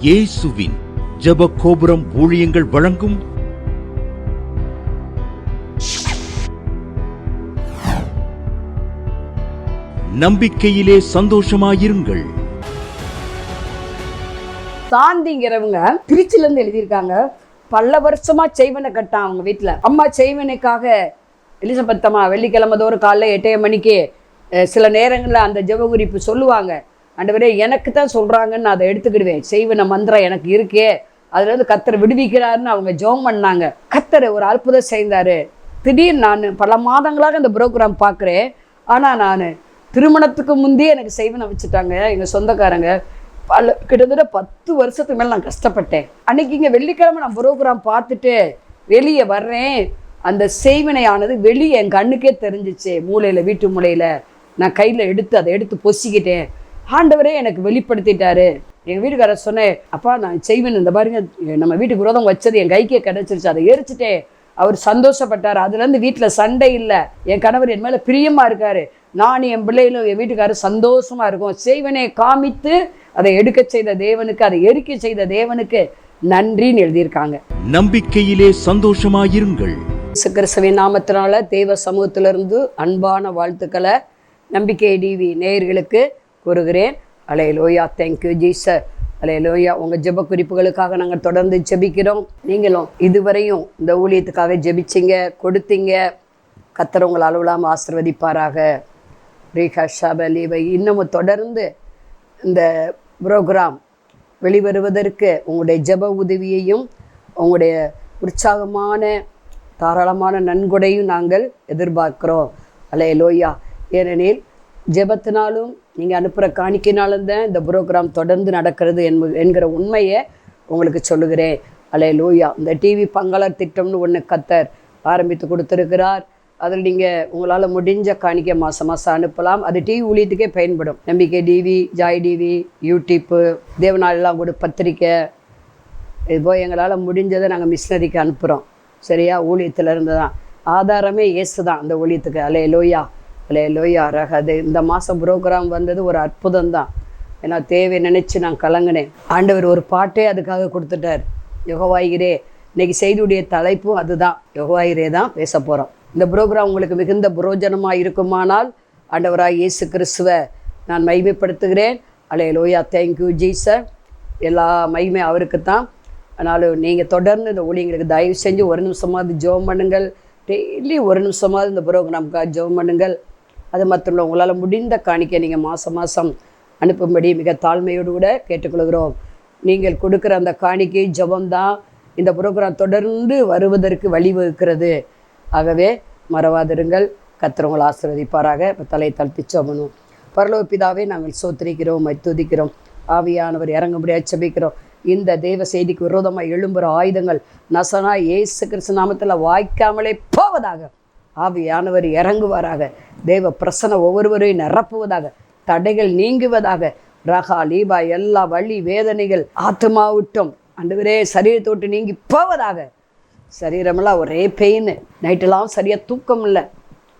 இயேசுவின் ஜெப கோபுரம் ஊழியங்கள் வழங்கும் நம்பிக்கையிலே சந்தோஷமாயிருங்கள். சாந்திங்கிறவங்க திருச்சில இருந்து எழுதியிருக்காங்க. பல வருஷமா செய்வனை கட்டான் அவங்க வீட்டுல. அம்மா செய்வனைக்காக எலிசபெத் அம்மா வெள்ளிக்கிழமை தோறும் காலைல 8 மணிக்கு சில நேரங்களில் அந்த ஜெப குறிப்பு சொல்லுவாங்க. ஆண்டவரே எனக்கு தான் சொல்றாங்கன்னு நான் அதை எடுத்துக்கிடுவேன். செய்வன மந்திரம் எனக்கு இருக்கே, அதுல இருந்து கர்த்தர் விடுவிக்கிறாருன்னு அவங்க ஜெபம் பண்ணாங்க. கர்த்தர் ஒரு அற்புதம் செய்தாரு. திடீர்னு நான் பல மாதங்களாக இந்த ப்ரோக்ராம் பார்க்குறேன். ஆனால் நான் திருமணத்துக்கு முந்தைய எனக்கு செய்வனை வச்சுட்டாங்க எங்கள் சொந்தக்காரங்க. கிட்டத்தட்ட 10 வருஷத்துக்கு மேலே நான் கஷ்டப்பட்டேன். அன்னைக்கு இங்கே வெள்ளிக்கிழமை நான் ப்ரோக்ராம் பார்த்துட்டு வெளியே வர்றேன். அந்த செய்வினையானது வெளியே என் கண்ணுக்கே தெரிஞ்சிச்சு. மூளையில், வீட்டு மூலையில் நான் கையில் அதை எடுத்து பொசிக்கிட்டேன். ஆண்டவரே எனக்கு வெளிப்படுத்திட்டாரு. எங்கள் வீட்டுக்காரர் சொன்னேன், அப்பா நான் செய்வேன், இந்த பாருங்க நம்ம வீட்டுக்கு விரோதம் வச்சது என் கைக்கே கிடச்சிருச்சு, அதை எரிச்சிட்டேன். அவர் சந்தோஷப்பட்டார். அதுலேருந்து வீட்டில் சண்டை இல்லை. என் கணவர் என் மேலே பிரியமாக இருக்காரு. நான் என் பிள்ளைகளும் என் வீட்டுக்காரர் சந்தோஷமாக இருக்கும். செய்வனை காமித்து அதை எடுக்க செய்த தேவனுக்கு, அதை எரிக்க செய்த தேவனுக்கு நன்றின்னு எழுதியிருக்காங்க. நம்பிக்கையிலே சந்தோஷமாயிருங்கள். கிறிஸ்துவின் நாமத்தினால தேவ சமூகத்திலிருந்து அன்பான வாழ்த்துக்களை நம்பிக்கை டிவி நேயர்களுக்கு கூறுகிறேன். அல்லேலூயா, தேங்க்யூ ஜீசஸ். அல்லேலூயா. உங்கள் ஜெப குறிப்புகளுக்காக நாங்கள் தொடர்ந்து ஜெபிக்கிறோம். நீங்களும் இதுவரையும் இந்த ஊழியத்துக்காக ஜெபிச்சிங்க, கொடுத்தீங்க. கர்த்தர் உங்கள் அளவில்லாமல் ஆசீர்வதிப்பாராக. இன்னமும் தொடர்ந்து இந்த ப்ரோக்ராம் வெளிவருவதற்கு உங்களுடைய ஜெப உதவியையும் உங்களுடைய உற்சாகமான தாராளமான நன்கொடையும் நாங்கள் எதிர்பார்க்கிறோம். அல்லேலூயா. ஏனெனில் ஜெபத்தினாலும் நீங்கள் அனுப்புகிற காணிக்கையினாலும் தான் இந்த ப்ரோக்ராம் தொடர்ந்து நடக்கிறது என்கிற உண்மையை உங்களுக்கு சொல்லுகிறேன். அல்லேலூயா. இந்த டிவி பங்காளர் திட்டம்னு ஒன்று கர்த்தர் ஆரம்பித்து கொடுத்துருக்கிறார். அதில் நீங்கள் உங்களால் முடிஞ்ச காணிக்கை மாதம் அனுப்பலாம். அது டிவி ஊழியத்துக்கே பயன்படும். நம்பிக்கை டிவி, ஜாய் டிவி, யூடியூப்பு, தேவநாளெலாம் கூட பத்திரிக்கை, இதுபோ எங்களால் முடிஞ்சதை நாங்கள் மிஷினரிக்கு அனுப்புகிறோம். சரியா? ஊழியத்தில் இருந்து தான் ஆதாரமே இயேசு தான் அந்த ஊழியத்துக்கு. அல்லேலூயா, அல்லேலூயா. ரகது இந்த மாதம் ப்ரோக்ராம் வந்தது ஒரு அற்புதம் தான். ஏன்னா தேவை நினச்சி நான் கலங்கினேன். ஆண்டவர் ஒரு பாட்டே அதுக்காக கொடுத்துட்டார். யெகோவாயிரே. இன்னைக்கு செய்தியுடைய தலைப்பும் அதுதான். யெகோவாயிரே தான் பேச போகிறோம். இந்த ப்ரோக்ராம் உங்களுக்கு மிகுந்த புரோஜனமாக இருக்குமானால் ஆண்டவராக இயேசு கிறிஸ்துவை நான் மகிமைப்படுத்துகிறேன். அல்லேலூயா, தேங்க்யூ ஜீசஸ். எல்லா மகிமை அவருக்கு தான். ஆனாலும் நீங்கள் தொடர்ந்து இந்த ஊழியங்களுக்கு தயவு செஞ்சு 1 நிமிஷமாவது ஜெபம் பண்ணுங்கள். டெய்லி 1 நிமிஷமாவது இந்த ப்ரோக்ராமுக்காக ஜெபம் பண்ணுங்கள். அது மட்டும் இல்லை, உங்களால் முடிந்த காணிக்கை நீங்கள் மாதம் அனுப்பும்படி மிக தாழ்மையோடு கூட கேட்டுக்கொள்கிறோம். நீங்கள் கொடுக்குற அந்த காணிக்கை ஜெபம்தான் இந்த ப்ரோக்ராம் தொடர்ந்து வருவதற்கு வழிவகுக்கிறது. ஆகவே மறவாதிருங்கள். கர்த்தர் உங்களை ஆசீர்வதிப்பாராக. இப்போ தலையை தாழ்த்தி ஜெபம். பரலோக பிதாவே, நாங்கள் ஸ்தோத்திரிக்கிறோம், துதிக்கிறோம். ஆவியானவர் இறங்கும்படியாக ஜெபிக்கிறோம். இந்த தேவ செய்திக்கு விரோதமாக எழும்புகிற ஆயுதங்கள் நசனா இயேசு கிறிஸ்து நாமத்தில் வாய்க்காமலே போவதாக. ஆவியானவர் இறங்குவாராக. தேவ பிரசன்னம் ஒவ்வொருவரையும் நிரப்புவதாக. தடைகள் நீங்குவதாக. ரகா லீபா எல்லா வலி வேதனைகள் ஆத்மாவிட்டும் ஆண்டவரே சரீரத்தை விட்டு நீங்கி போவதாக. சரீரமெல்லாம் ஒரே பெயின், நைட்டெல்லாம் சரியாக தூக்கம் இல்லை.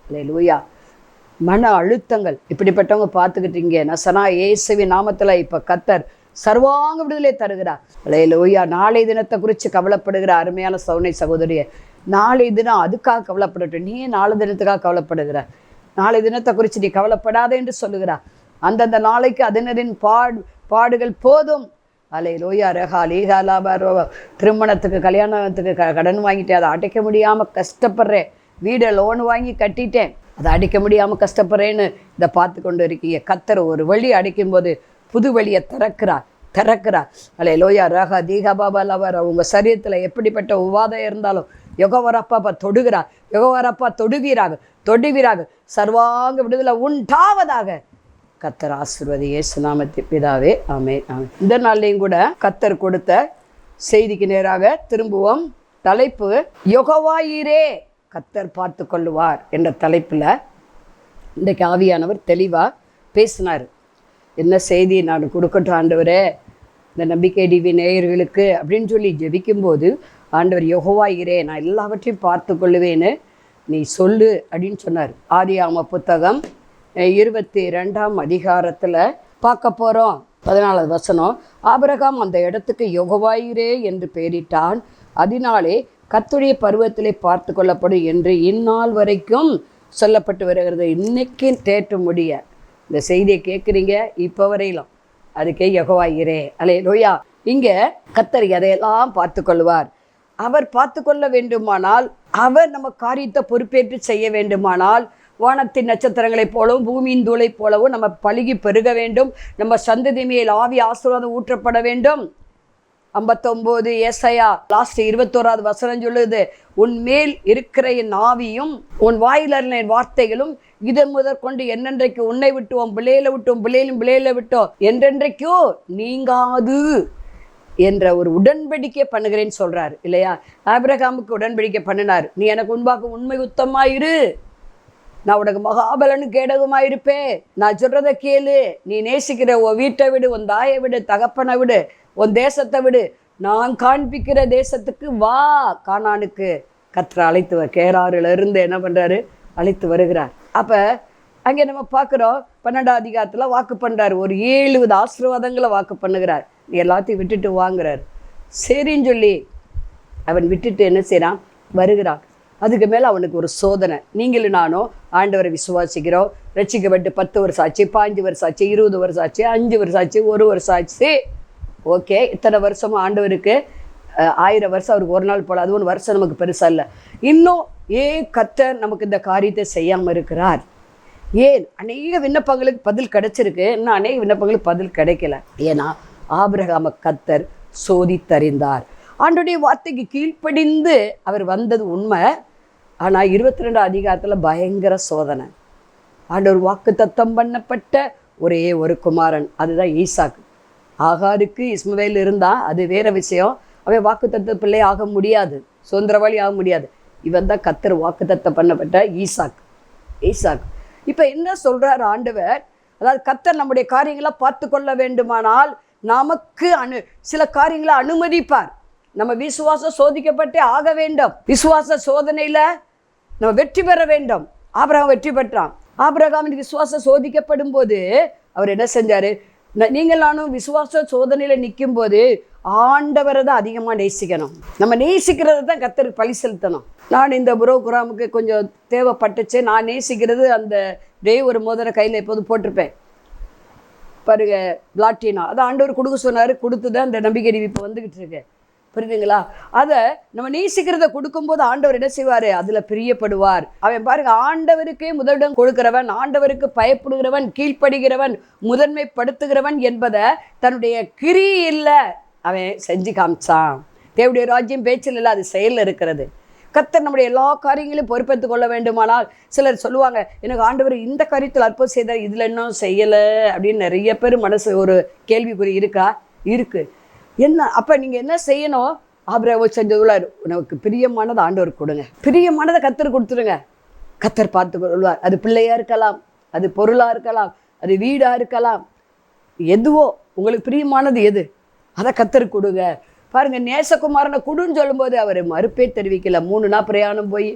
அல்லேலூயா. மன அழுத்தங்கள் இப்படிப்பட்டவங்க பார்த்துக்கிட்டீங்க. நசனா இயேசுவின் நாமத்தில் இப்போ கர்த்தர் சர்வாங்க விடுதலை தருகிறார். அல்லேலூயா. நாளை தினத்தை குறித்து கவலைப்படுகிற அருமையான சகோதரிய, நாளை தினம் அதுக்காக கவலைப்படட்டும். நீ நாளை தினத்துக்காக கவலைப்படுகிற? நாளை தினத்தை குறித்து நீ கவலைப்படாத என்று சொல்லுகிறார். அந்தந்த நாளைக்கு அதனரின் பாடுகள் போதும். அல்லேலூயா. ரகா லீகாலாபரோ. திருமணத்துக்கு கல்யாணத்துக்கு கடன் வாங்கிட்டேன், அதை அடைக்க முடியாமல் கஷ்டப்படுறேன். வீடை லோன் வாங்கி கட்டிட்டேன், அதை அடைக்க முடியாமல் கஷ்டப்படுறேன்னு இதை பார்த்து கொண்டு இருக்கீங்க. கர்த்தர் ஒரு வழி அடைக்கும்போது புது வழியை திறக்கிறார். அல்லேலூயா. ரகா தீகா பாபா லவர். உங்கள் சரீரத்தில் எப்படிப்பட்ட உவாதம் இருந்தாலும் யெகோவாரப்பா தொடுகிறார். யெகோவாரப்பா தொடுவீராக. சர்வாங்க விடுதலை உண்டாவதாக. கர்த்தர் ஆசீர்வதி. இயேசு நாமத்தில் பிதாவே, ஆமென், ஆமென். இந்த நாள்லையும் கூட கர்த்தர் கொடுத்த செய்திக்கு நேராக திரும்புவோம். தலைப்பு யெகோவாயிரே கர்த்தர் பார்த்து கொள்ளுவார் என்ற தலைப்பில் இன்றைக்கு ஆவியானவர் தெளிவாக பேசினார். என்ன செய்தி நான் கொடுக்கட்டும் ஆண்டவரே இந்த நம்பிக்கை டிவி நேயர்களுக்கு அப்படின்னு சொல்லி ஜெபிக்கும்போது, ஆண்டவர் யெகோவாயிரே நான் எல்லாவற்றையும் பார்த்து கொள்ளுவேன்னு நீ சொல்லு அப்படின்னு சொன்னார். ஆதியாகம புத்தகம் 22ஆம் அதிகாரத்தில் பார்க்க போகிறோம். 14வது வசனம், ஆபிரகாம் அந்த இடத்துக்கு யெகோவாயிரே என்று பெயரிட்டான். அதனாலே கர்த்தருடைய பருவத்திலே பார்த்து கொள்ளப்படும் என்று இந்நாள் வரைக்கும் சொல்லப்பட்டு வருகிறது. இன்னைக்கு தேற்ற முடிய இந்த செய்தியை கேட்குறீங்க, இப்போ வரையிலும் அதுக்கே யெகோவாயிரே. அல்லேலூயா. இங்கே கர்த்தர் எதையெல்லாம் பார்த்து கொள்வார். அவர் பார்த்து கொள்ள வேண்டுமானால், அவர் நம்ம காரியத்தை பொறுப்பேற்று செய்ய வேண்டுமானால், வானத்தின் நட்சத்திரங்களைப் போலவும் பூமியின் தூளைப் போலவும் நம்ம பலுகி பெருக வேண்டும். நம்ம சந்ததி மேல் ஆவி ஆசீர்வாதம் ஊற்றப்பட வேண்டும். 59 ஏசாயா லாஸ்ட் 21வது வசனம் சொல்லுது, உன் மேல் இருக்கிற என் ஆவியும் உன் வாயிலிருந்த என் வார்த்தைகளும் இதன் முதற்கொண்டு என்னென்றைக்கு உன்னை விட்டுவோம், பிள்ளையில விட்டோம், பிள்ளையில விட்டோம், என்றென்றைக்கோ நீங்காது என்ற ஒரு உடன்படிக்கை பண்ணுகிறேன்னு சொல்றாரு இல்லையா. ஆபிரகாமுக்கு உடன்படிக்கை பண்ணினார். நீ எனக்கு முன்பாக உண்மை உத்தமாயிரு, நான் உனக்கு மகாபலனு கேடகமாயிருப்பேன், நான் சொல்றதை கேளு, நீ நேசிக்கிற உன் வீட்டை விடு, உன் தாயை விடு, தகப்பனை விடு, உன் தேசத்தை விடு, நான் காண்பிக்கிற தேசத்துக்கு வா. கானானுக்கு கர்த்தர் அழைத்து கேராறுல இருந்து என்ன பண்றாரு, அழைத்து வருகிறார். அப்ப அங்கே நம்ம பார்க்குறோம் 12ஆம் அதிகாரத்தில் வாக்கு பண்ணுறாரு. ஒரு 70 ஆசீர்வாதங்களை வாக்கு பண்ணுகிறார். நீ எல்லாத்தையும் விட்டுட்டு வாங்குறார். சரின்னு சொல்லி அவன் விட்டுட்டு என்ன செய்கிறான், வருகிறான். அதுக்கு மேலே அவனுக்கு ஒரு சோதனை. நீங்களும் நானும் ஆண்டவரை விசுவாசிக்கிறோம், ரட்சிக்கப்பட்டு 10 வருஷம் ஆச்சு, 15 வருஷம் ஆச்சு, 20 வருஷம் ஆச்சு, 5 வருஷம் ஆச்சு, 1 வருஷம் ஆச்சு. ஓகே, இத்தனை வருஷமும் ஆண்டவருக்கு 1000 வருஷம், அவருக்கு ஒரு நாள் போல, அது ஒன்று வருஷம் நமக்கு பெருசாக இல்லை. இன்னும் ஏன் கர்த்தர் நமக்கு இந்த காரியத்தை செய்யாமல் இருக்கிறார்? ஏன்? அநேக விண்ணப்பங்களுக்கு பதில் கிடைச்சிருக்கு, இன்னும் அநேக விண்ணப்பங்களுக்கு பதில் கிடைக்கல. ஏன்னா ஆபிரகாம கர்த்தர் சோதித்தறிந்தார். ஆண்டவருடைய வார்த்தைக்கு கீழ்ப்படிந்து அவர் வந்தது உண்மை. ஆனால் 22ஆம் அதிகாரத்தில் பயங்கர சோதனை. ஆண்டவர் வாக்கு தத்தம் பண்ணப்பட்ட ஒரே ஒரு குமாரன், அதுதான் ஈசாக்கு. ஆகாருக்கு இஸ்மவேல் இருந்தால் அது வேற விஷயம். அவன் வாக்கு தத்த பிள்ளை ஆக முடியாது, சுதந்திரவாளி ஆக முடியாது. இவன் தான் கர்த்தர் வாக்கு தத்தம் பண்ணப்பட்ட ஈசாக்கு. இப்போ என்ன சொல்கிறார் ஆண்டவர்? அதாவது கர்த்தர் நம்முடைய காரியங்களை பார்த்து கொள்ள வேண்டுமானால் நமக்கு சில காரியங்களை அனுமதிப்பார். நம்ம விசுவாசம் சோதிக்கப்பட்டே ஆக வேண்டும். விசுவாச சோதனையில் நம்ம வெற்றி பெற வேண்டும். ஆபிரகாம் வெற்றி பெற்றான். ஆபிரகாமின் விசுவாசம் சோதிக்கப்படும் போது அவர் என்ன செஞ்சார்? நீங்கள் நானும் விசுவாச சோதனையில் நிற்கும் போது ஆண்டவரை தான் அதிகமாக நேசிக்கணும். நம்ம நேசிக்கிறது தான் கர்த்தருக்கு பழி செலுத்தணும். நான் இந்த புரோகிராமுக்கு கொஞ்சம் தேவைப்பட்டுச்சு. நான் நேசிக்கிறது அந்த ஒரு மோதிர கையில் எப்போதும் போட்டிருப்பேன் பாருங்க, பிளாட்டினா. அதை ஆண்டவர் கொடுக்க சொன்னார், கொடுத்து தான் அந்த நம்பிக்கை இப்போ வந்துக்கிட்டு இருக்கு. புரியுதுங்களா? அதை நம்ம நேசிக்கிறத கொடுக்கும்போது ஆண்டவர் என்ன செய்வார்? அதில் பிரியப்படுவார். அவன் பாருங்க, ஆண்டவருக்கே முதலிடம் கொடுக்கிறவன், ஆண்டவருக்கு பயப்படுகிறவன், கீழ்ப்படுகிறவன், முதன்மைப்படுத்துகிறவன் என்பதை தன்னுடைய கிரியில் அவன் செஞ்சு காமிச்சான். தேவனுடைய ராஜ்யம் பேச்சில் இல்லை, அது செயலில் இருக்கிறது. கர்த்தர் நம்முடைய எல்லா காரியங்களையும் பொறுப்பேற்றுக் கொள்ள வேண்டுமானால், சிலர் சொல்லுவாங்க, எனக்கு ஆண்டவர் இந்த காரியத்தில் அற்புதம் செய்தார், இதில் இன்னும் செய்யலை அப்படின்னு நிறைய பேர் மனசு ஒரு கேள்விக்குறி இருக்கா? இருக்குது. என்ன அப்போ நீங்கள் என்ன செய்யணும்? ஆபிரகாம் செஞ்சதுள்ளார், உனக்கு பிரியமானதை ஆண்டவர் கொடுங்க, பிரியமானதை கர்த்தர் கொடுத்துருங்க. கர்த்தர் பார்த்து கொள்வார். அது பிள்ளையாக இருக்கலாம், அது பொருளாக இருக்கலாம், அது வீடாக இருக்கலாம், எதுவோ உங்களுக்கு பிரியமானது எது அதை கர்த்தர் கொடுங்க. பாருங்கள், நேசகுமாரனை கொடுன்னு சொல்லும்போது அவர் மறுப்பே தெரிவிக்கல. 3 நாள் பிரயாணம் போய்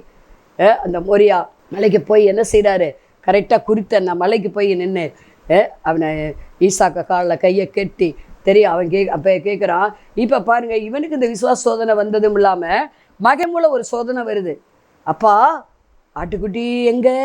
அந்த மோரியா மலைக்கு போய் என்ன செய்கிறாரு? கரெக்டாக குறித்த அந்த மலைக்கு போய் நின்று அவனை ஈசாக்க காலில் கையை கெட்டி தெரியும். அவன் அப்போ கேட்குறான். இப்போ பாருங்கள், இவனுக்கு இந்த விசுவாச சோதனை வந்ததும் இல்லாமல் மகன் மூலம் ஒரு சோதனை வருது. அப்பா, ஆட்டுக்குட்டி எங்கே?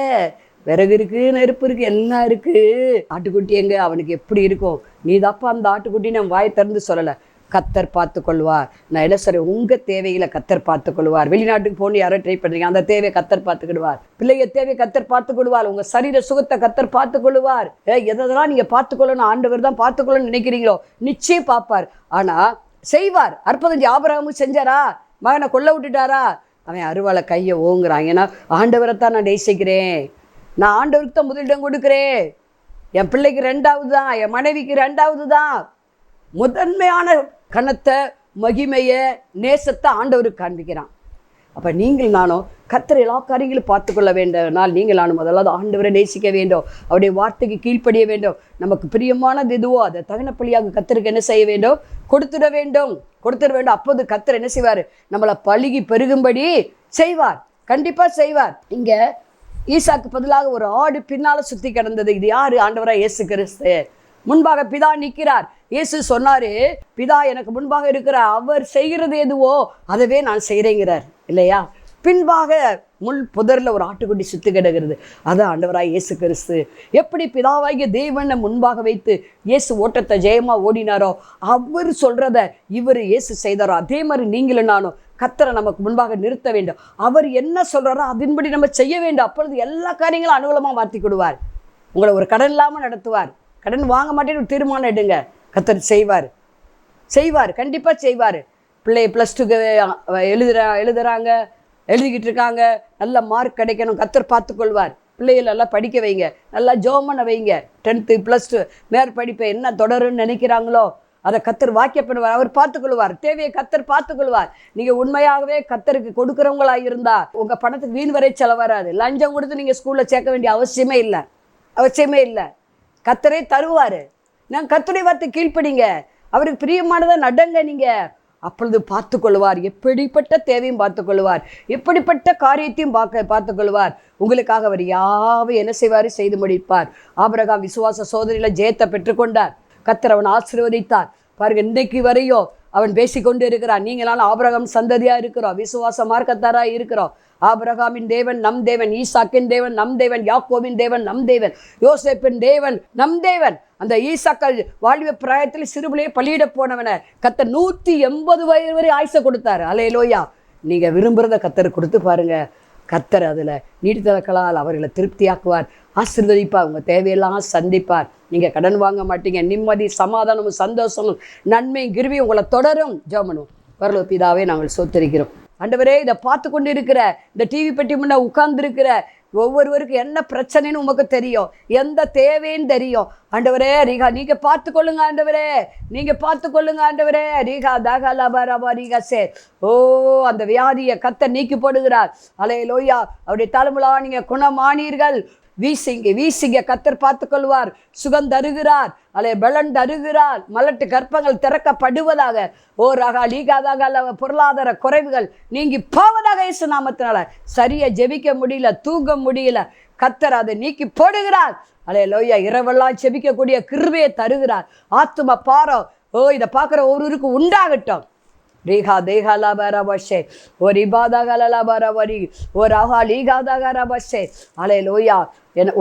விறகு இருக்குது, நெருப்பு இருக்குது, எல்லாம் இருக்குது. ஆட்டுக்குட்டி எங்கே? அவனுக்கு எப்படி இருக்கும்? நீ தாப்பா அந்த ஆட்டுக்குட்டி நான் வாயை திறந்து சொல்லலை. கர்த்தர் பார்த்து கொள்வார். நான் என்ன சொல்கிறேன்? உங்கள் தேவைகளை கர்த்தர் பார்த்து கொள்வார். வெளிநாட்டுக்கு போகணும் யாரோ ட்ரை பண்ணுறீங்க, அந்த தேவையை கர்த்தர் பார்த்துக்கிடுவார். பிள்ளைங்க தேவையை கர்த்தர் பார்த்துக்கொள்வார். உங்கள் சரீர சுகத்தை கர்த்தர் பார்த்துக்கொள்வார். எதெல்லாம் நீங்கள் பார்த்துக்கொள்ளணும், ஆண்டவர் தான் பார்த்துக்கொள்ளணும்னு நினைக்கிறீங்களோ நிச்சயம் பார்ப்பார். ஆனால் செய்வார். அற்புதம் ஆபிரகாமும் செஞ்சாரா? மகனை கொல்ல விட்டுட்டாரா? அவன் அருவாளை கையை ஓங்குறான். ஏன்னா ஆண்டவரை தான் நான் நேசிக்கிறேன், நான் ஆண்டவருக்கு தான் முதலிடம் கொடுக்குறேன். என் பிள்ளைக்கு 2வது தான், என் மனைவிக்கு 2வது தான். முதன்மையான கணத்தை, மகிமையை, நேசத்தை ஆண்டவருக்கு காண்பிக்கிறான். அப்போ நீங்கள் நானும் கர்த்தர் எல்லா காரியங்களும் பார்த்து கொள்ள வேண்டும்னால் நீங்கள் நானும் முதலாவது ஆண்டவரை நேசிக்க வேண்டும், அவருடைய வார்த்தைக்கு கீழ்ப்படிய வேண்டும். நமக்கு பிரியமானது எதுவோ அதை தகனப்பலியாக கர்த்தருக்கு என்ன செய்ய வேண்டும்? கொடுத்துட வேண்டும். அப்போது கர்த்தர் என்ன செய்வார்? நம்மளை பழுகி பெருகும்படி செய்வார், கண்டிப்பாக செய்வார். இங்கே ஈசாக்கு பதிலாக ஒரு ஆடு பின்னால் சுற்றி கிடந்தது. இது யார்? ஆண்டவராக இயேசு கிறிஸ்து. முன்பாக பிதா நிற்கிறார். இயேசு சொன்னாரு, பிதா எனக்கு முன்பாக இருக்கிற அவர் செய்கிறது எதுவோ அதவே நான் செய்கிறேங்கிறார் இல்லையா? பின்பாக முள் புதரில் ஒரு ஆட்டுக்குட்டி சுத்து கிடக்கிறது. அதான் ஆண்டவராய் இயேசு கிறிஸ்து எப்படி பிதாவாகிய தேவனை முன்பாக வைத்து இயேசு ஓட்டத்தை ஜெயமாக ஓடினாரோ, அவர் சொல்கிறத இவர் இயேசு செய்தாரோ, அதே மாதிரி நீங்களும் நானும் கர்த்தரை நமக்கு முன்பாக நிறுத்த வேண்டும். அவர் என்ன சொல்கிறாரோ அதன்படி நம்ம செய்ய வேண்டும். அப்பொழுது எல்லா காரியங்களும் அனுகூலமாக மாற்றி கொடுவார். உங்களை ஒரு கடன் இல்லாமல் நடத்துவார். கடன் வாங்க மாட்டேன்னு ஒரு தீர்மானம் எடுங்க, கர்த்தர் செய்வார், கண்டிப்பாக செய்வார். பிள்ளைய +2க்கு எழுதுகிறாங்க, எழுதிக்கிட்டு இருக்காங்க, நல்ல மார்க் கிடைக்கணும், கர்த்தர் பார்த்துக்கொள்வார். பிள்ளைகள் நல்லா படிக்க வைங்க, நல்லா ஜெபம் பண்ண வைங்க. 10th +2 மேற்படிப்பை என்ன தொடருன்னு நினைக்கிறாங்களோ அதை கர்த்தர் வாக்கியப்படுவார். அவர் பார்த்துக்கொள்வார். தேவையை கர்த்தர் பார்த்துக்கொள்வார். நீங்கள் உண்மையாகவே கர்த்தருக்கு கொடுக்குறவங்களாக இருந்தால் உங்கள் பணத்துக்கு வீண் வரை செலவராது. லஞ்சம் கொடுத்து நீங்கள் ஸ்கூலில் சேர்க்க வேண்டிய அவசியமே இல்லை. கர்த்தரே தருவார். நான் கர்த்தருடைய வார்த்தை கீழ்ப்படிங்க, அவருக்கு பிரியமானதை நடங்க. நீங்கள் அப்பொழுது பார்த்துக்கொள்வார். எப்படிப்பட்ட தேவையும் பார்த்துக்கொள்வார், எப்படிப்பட்ட காரியத்தையும் பார்த்துக்கொள்வார். உங்களுக்காக அவர் யாவை என்ன செய்வார், செய்து முடிப்பார். ஆபிரகாம் விசுவாச சோதனையில் ஜெயத்தை பெற்றுக்கொண்டார். கர்த்தர் அவன் ஆசீர்வதித்தார். பாருங்க, இன்றைக்கு வரையோ அவன் பேசிக்கொண்டு இருக்கிறான். நீங்களாலும் ஆபிரகாம் சந்ததியாக இருக்கிறோம், விசுவாச மார்க்கத்தாராக இருக்கிறோம். ஆபிரகாமின் தேவன் நம் தேவன், ஈசாக்கின் தேவன் நம் தேவன், யாக்கோபின் தேவன் நம் தேவன், யோசேப்பின் தேவன் நம் தேவன். அந்த ஈசாக்கள் வாழ்வு பிராயத்தில் சிறுபிள்ளையை பலியிட போனவனை கர்த்தர் 180 வயது வரை ஆயுசை கொடுத்தாரு. அல்லேலூயா. நீங்கள் விரும்புகிறத கர்த்தர் கொடுத்து பாருங்க. கர்த்தர் அதில் நீடித்தவர்களால் அவர்களை திருப்தியாக்குவார், ஆசீர்வதிப்பார், உங்கள் தேவையெல்லாம் சந்திப்பார். நீங்கள் கடன் வாங்க மாட்டீங்க. நிம்மதி, சமாதானமும், சந்தோஷமும், நன்மையும், கிருபையும் உங்களை தொடரும். ஜெபம் பண்ணுவோம். பரலோக பிதாவே, நாங்கள் ஸ்தோத்திரிக்கிறோம். ஆண்டவரே, இதை பார்த்து கொண்டு இருக்கிற, இந்த டிவி பெட்டி முன்னே உட்கார்ந்துருக்கிற ஒவ்வொருவருக்கும் என்ன பிரச்சனைன்னு உமக்கு தெரியும், எந்த தேவைன்னு தெரியும். ஆண்டவரே ரீகா, நீங்கள் பார்த்துக்கொள்ளுங்க ஆண்டவரே, நீங்கள் பார்த்துக்கொள்ளுங்க ஆண்டவரே. ரீகா தாகா ரீகா சே. ஓ, அந்த வியாதியை கர்த்தர் நீக்கி போடுகிறார். அல்லேலூயா. அவருடைய தலைமுலா நீங்கள் குணமானீர்கள். வீசிங்க கர்த்தர் பார்த்துக்கொள்வார். சுகம் தருகிறார், பலன் தருகிறார். மலட்டு கற்பங்கள் திறக்கப்படுவதாக. ஓ ரகா லீகாதாக பொருளாதார குறைவுகள் நீங்கி போவதாக. இயேசு நாமத்தினால சரியா ஜெபிக்க முடியல, தூங்க முடியல, கர்த்தர் அதை நீக்கி போடுகிறார். அல்லேலூயா. இரவெல்லாம் ஜெபிக்கக்கூடிய கிருபையை தருகிறார். ஆத்தும பாரம் இதை பார்க்குற ஒருவருக்கு உண்டாகட்டும். ரீகா தேகா லாபரபஷே ஓ ரிபாதகலபரவரி ஓ ரஹா லீகாதகரபஷே. அல்லேலூயா.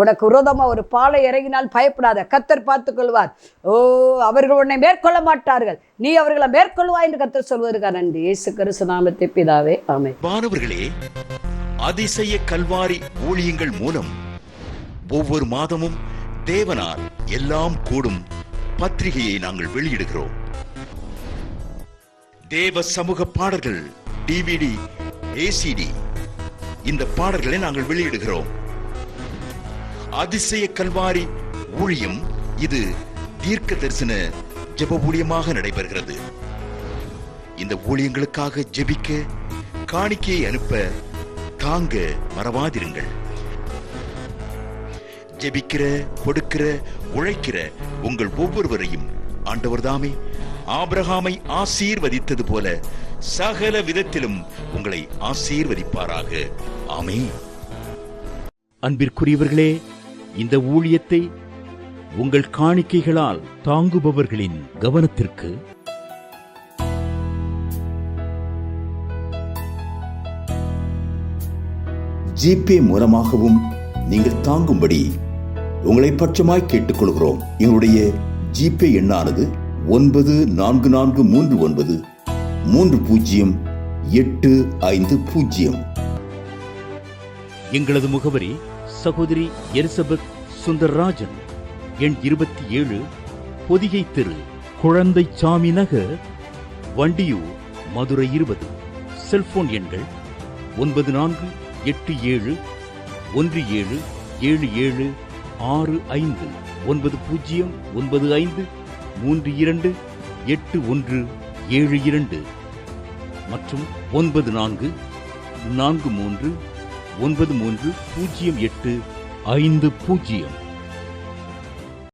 உனக்கு விரோதமாக ஒரு பாலை இறங்கினால் பயப்படாத, கர்த்தர் பார்த்துக்கொள்வார். ஓ, அவர்கள் உன்னை மேற்கொள்ள மாட்டார்கள், நீ அவர்களை மேற்கொள்வாய் என்று கர்த்தர் சொல்வதற்காக நன்றி. இயேசு கிறிஸ்து நாமத்தில் பிதாவே, ஆமென். மாணவர்களே, அதிசய கல்வாரி ஊழியங்கள் மூலம் ஒவ்வொரு மாதமும் தேவனால் எல்லாம் கூடும் பத்திரிகையை நாங்கள் வெளியிடுகிறோம். தேவ சமூக பாடல்கள் DVD, ACD இந்த பாடல்களை நாங்கள் வெளியிடுகிறோம். அதிசய கல்வாரி ஊழியம் இது தீர்க்க தரிசன ஜெப ஊழியமாக நடைபெறுகிறது. இந்த ஊழியங்களுக்காக ஜெபிக்க, காணிக்கையை அனுப்ப தாங்க மறவாதிருங்கள். ஜெபிக்கிற, கொடுக்கிற, உழைக்கிற உங்கள் ஒவ்வொருவரையும் ஆண்டவர் தாமே ஆபிரகாமை ஆசீர்வதித்தது போல சகல விதத்திலும் உங்களை ஆசீர்வதிப்பாராக. ஆமென். அன்பிற்குரியவர்களே, இந்த ஊழியத்தை உங்கள் காணிக்கைகளால் தாங்குபவர்களின் கவனத்திற்கு ஜிபே மூலமாகவும் நீங்கள் தாங்கும்படி உங்களை பட்சமாய் கேட்டுக்கொள்கிறோம். எங்களுடைய ஜிபே எண்ணானது 9439308550. எங்களது முகவரி சகோதரி எலிசபெத் சுந்தர்ராஜன், எண் 27, பொதிகை தெரு, குழந்தைச்சாமி நகர், வண்டியூர், மதுரை 20. செல்போன் எண்கள் 9484177765 9095328172 மற்றும் 9443930850.